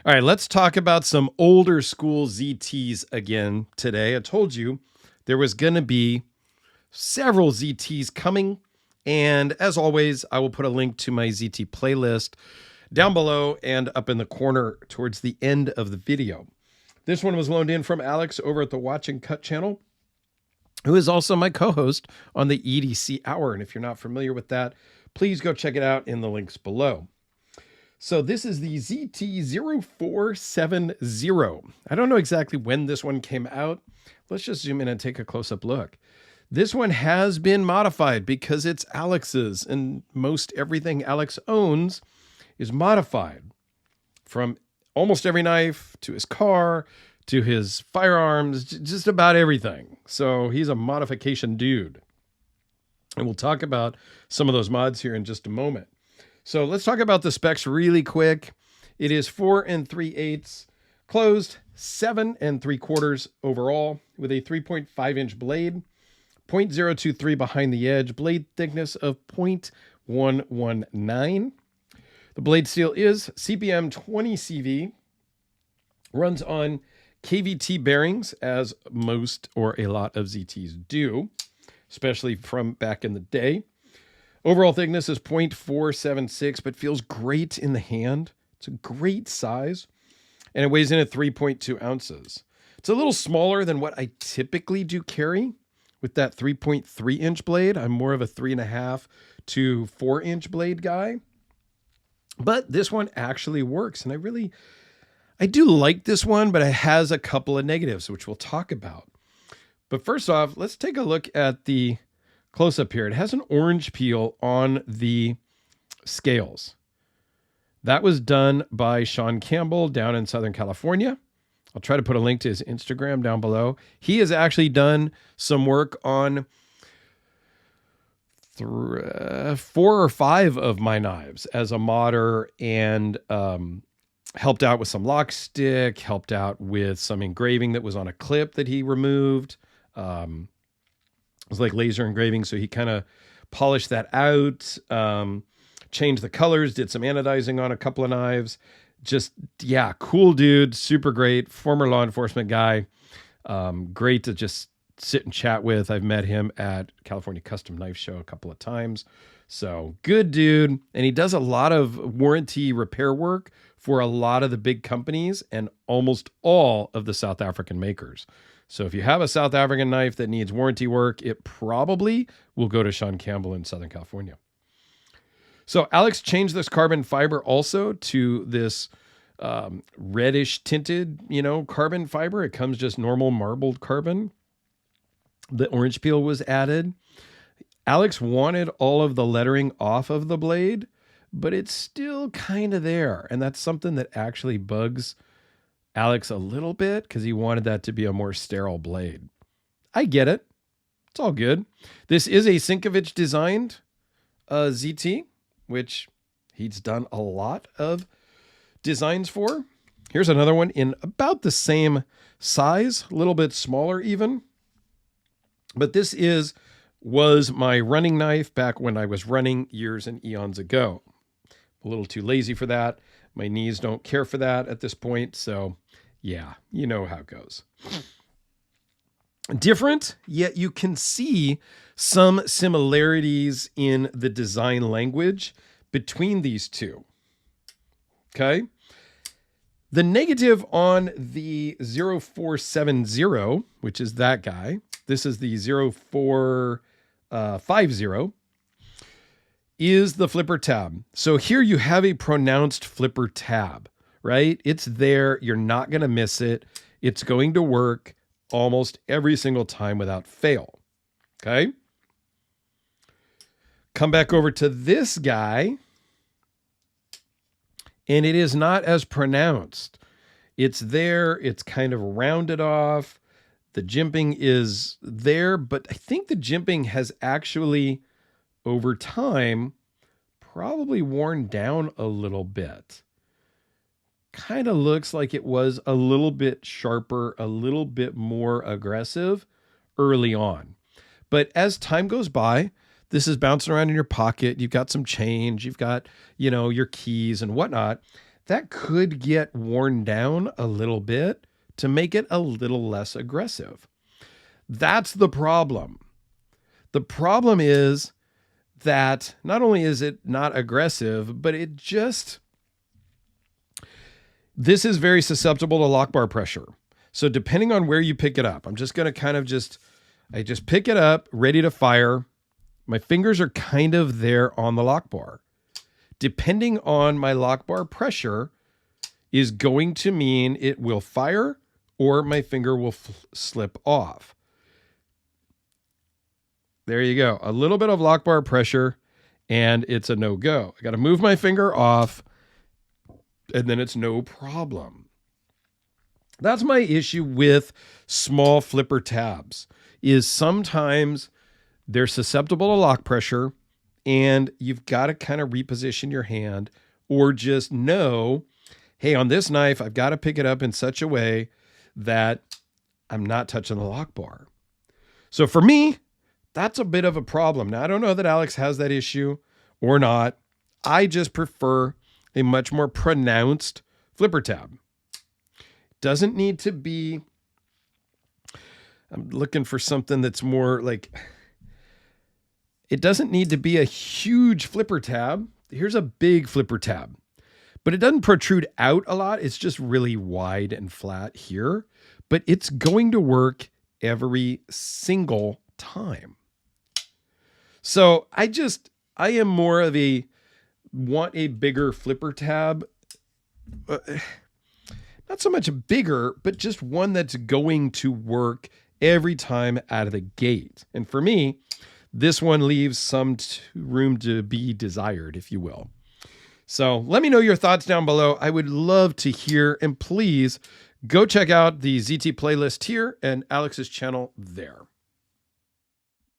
All right, let's talk about some older school ZTs again today. I told you there was going to be several ZTs coming. And as always, I will put a link to my ZT playlist down below and up in the corner towards the end of the video. This one was loaned in from Alex over at the Watch and Cut channel, who is also my co-host on the EDC Hour. And if you're not familiar with that, please go check it out in the links below. So this is the ZT0470. I don't know exactly when this one came out. Let's just zoom in and take a close-up look. This one has been modified because it's Alex's, and most everything Alex owns is modified, from almost every knife to his car to his firearms, just about everything. So he's a modification dude. And we'll talk about some of those mods here in just a moment. So let's talk about the specs really quick. It is 4 3/8 closed, 7 3/4 overall, with a 3.5-inch blade, 0.023 behind the edge, blade thickness of 0.119. The blade steel is CPM 20 CV, runs on Kvt Bearings, as most or a lot of ZTs do, especially from back in the day. Overall thickness is 0.476, but feels great in the hand. It's a great size, and it weighs in at 3.2 ounces. It's a little smaller than what I typically do carry with that 3.3-inch blade. I'm more of a 3.5 to 4-inch blade guy, but this one actually works, and I do like this one, but it has a couple of negatives, which we'll talk about. But first off, let's take a look at the close-up here. It has an orange peel on the scales. That was done by Sean Campbell down in Southern California. I'll try to put a link to his Instagram down below. He has actually done some work on 4 or 5 of my knives as a modder, and helped out with some lock stick, helped out with some engraving that was on a clip that he removed. It was like laser engraving, so he kind of polished that out, changed the colors, did some anodizing on a couple of knives. Just, yeah, cool dude, super great, former law enforcement guy. Great to just sit and chat with. I've met him at California Custom Knife Show a couple of times. So good dude. And he does a lot of warranty repair work for a lot of the big companies and almost all of the South African makers. So if you have a South African knife that needs warranty work, it probably will go to Sean Campbell in Southern California. So Alex changed this carbon fiber also to this reddish tinted, carbon fiber. It comes just normal marbled carbon. The orange peel was added. Alex wanted all of the lettering off of the blade, but it's still kind of there. And that's something that actually bugs Alex a little bit, because he wanted that to be a more sterile blade. I get it. It's all good. This is a Sienkiewicz designed ZT, which he's done a lot of designs for. Here's another one in about the same size, a little bit smaller even. But this was my running knife back when I was running years and eons ago. A little too lazy for that. My knees don't care for that at this point. So yeah, you know how it goes. Different, yet you can see some similarities in the design language between these two. Okay. The negative on the 0470, which is that guy, this is the 0450, is the flipper tab. So here you have a pronounced flipper tab, right? It's there. You're not going to miss it. It's going to work almost every single time without fail. Okay. Come back over to this guy, and it is not as pronounced. It's there. It's kind of rounded off. The jimping is there, but I think the jimping has actually, over time, probably worn down a little bit. Kind of looks like it was a little bit sharper, a little bit more aggressive early on. But as time goes by, this is bouncing around in your pocket. You've got some change. You've got, your keys and whatnot. that could get worn down a little bit to make it a little less aggressive. That's the problem. The problem is that not only is it not aggressive, but this is very susceptible to lock bar pressure. So depending on where you pick it up, I'm just going to kind of I just pick it up, ready to fire. My fingers are kind of there on the lock bar. Depending on my lock bar pressure is going to mean it will fire or my finger will slip off. There you go. A little bit of lock bar pressure and it's a no-go. I got to move my finger off and then it's no problem. That's my issue with small flipper tabs, is sometimes they're susceptible to lock pressure and you've got to kind of reposition your hand or just know, hey, on this knife, I've got to pick it up in such a way that I'm not touching the lock bar. So for me, that's a bit of a problem. Now, I don't know that Alex has that issue or not. I just prefer a much more pronounced flipper tab. Doesn't need to be, I'm looking for something that's more like, it doesn't need to be a huge flipper tab. Here's a big flipper tab, but it doesn't protrude out a lot. It's just really wide and flat here, but it's going to work every single time. So I am more of want a bigger flipper tab. Not so much bigger, but just one that's going to work every time out of the gate. And for me, this one leaves some room to be desired, if you will. So let me know your thoughts down below. I would love to hear, and please go check out the ZT playlist here and Alex's channel there.